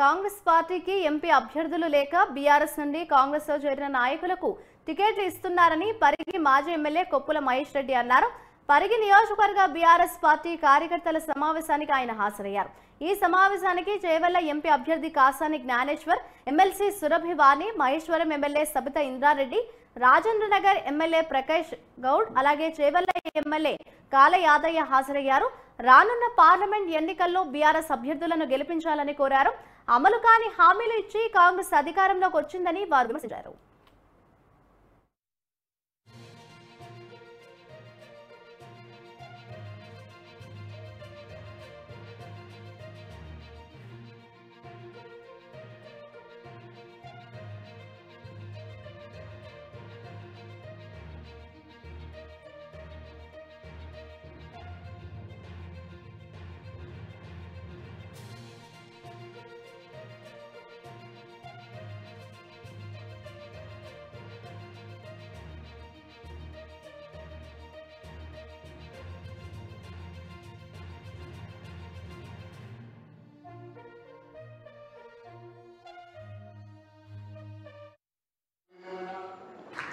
కాంగ్రెస్ పార్టీకి ఎంపీ అభ్యర్థులు లేక బీఆర్ఎస్ నుండి కాంగ్రెస్ లో చేరిన నాయకులకు టికెట్లు ఇస్తున్నారని పరిగి మాజీ ఎమ్మెల్యే కొప్పుల మహేష్ రెడ్డి అన్నారు. పరిగి నియోజకవర్గ బీఆర్ఎస్ పార్టీ కార్యకర్తల సమావేశానికి ఆయన హాజరయ్యారు. ఈ సమావేశానికి చేవెళ్ల ఎంపీ అభ్యర్థి కాసాని జ్ఞానేశ్వర్, ఎమ్మెల్సీ సురభి వాణి, మహేశ్వరం ఎమ్మెల్యే సబితా ఇంద్రారెడ్డి, రాజేంద్రనగర్ ఎమ్మెల్యే ప్రకాష్ గౌడ్, అలాగే చేవెళ్ల ఎమ్మెల్యే కాల యాదయ్య హాజరయ్యారు. రానున్న పార్లమెంట్ ఎన్నికల్లో బీఆర్ఎస్ అభ్యర్థులను గెలిపించాలని కోరారు. అమలు కాని హామీలు ఇచ్చి కాంగ్రెస్ అధికారంలోకి వచ్చిందని వారు విమర్శించారు.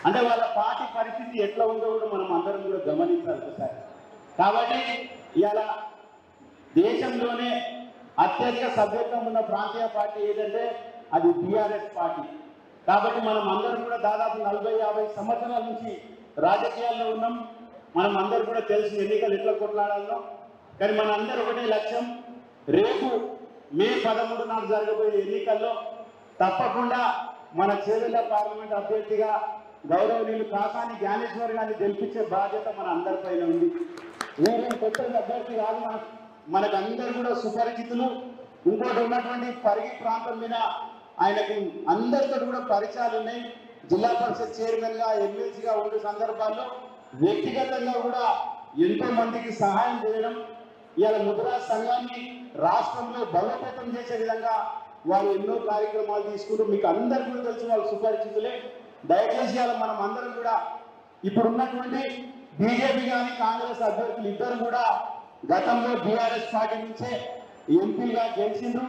అంటే వాళ్ళ పార్టీ పరిస్థితి ఎట్లా ఉందో కూడా మనం అందరం కూడా గమనించాలి ఒకసారి. కాబట్టి ఇవాళ దేశంలోనే అత్యధిక సభ్యత్వం ఉన్న ప్రాంతీయ పార్టీ ఏదంటే అది బీఆర్ఎస్ పార్టీ. కాబట్టి మనం అందరం కూడా దాదాపు 40-50 సంవత్సరాల నుంచి రాజకీయాల్లో ఉన్నాం. మనం అందరూ కూడా తెలుసు ఎన్నికలు ఎట్లా కొట్లాడాలో. కానీ మన అందరూ ఒకటే లక్ష్యం, రేపు మే 13 నాడు జరగబోయే ఎన్నికల్లో తప్పకుండా మన చేవెళ్ల పార్లమెంట్ అభ్యర్థిగా గౌరవనీయులు కాసాని జ్ఞానేశ్వర్ గారిని గెలిపించే బాధ్యత మన అందరిపైన ఉంది. వేరే కొత్త అభ్యర్థి కాదు, మనకు అందరూ కూడా సుపరిచితులు. ఇంకోటి ఉన్నటువంటి పరిగి ప్రాంతం మీద ఆయనకు అందరితో కూడా పరిచయాలు ఉన్నాయి. జిల్లా పరిషత్ చైర్మన్ గా, ఎమ్మెల్సీగా ఉండే సందర్భాల్లో వ్యక్తిగతంగా కూడా ఎంతో మందికి సహాయం చేయడం, ఇవాళ ముద్రా సంఘాన్ని రాష్ట్రంలో బలోపేతం చేసే విధంగా వాళ్ళు ఎన్నో కార్యక్రమాలు తీసుకుంటూ మీకు అందరు కూడా తెలిసి వాళ్ళు సుపరిచితులే. దయచేసి ఇవాళ మనం అందరం కూడా ఇప్పుడున్నటువంటి బీజేపీ కానీ కాంగ్రెస్ అభ్యర్థులు ఇద్దరు కూడా గతంలో బీఆర్ఎస్ పార్టీ నుంచే ఎంపీగా గెలిచిండ్రు.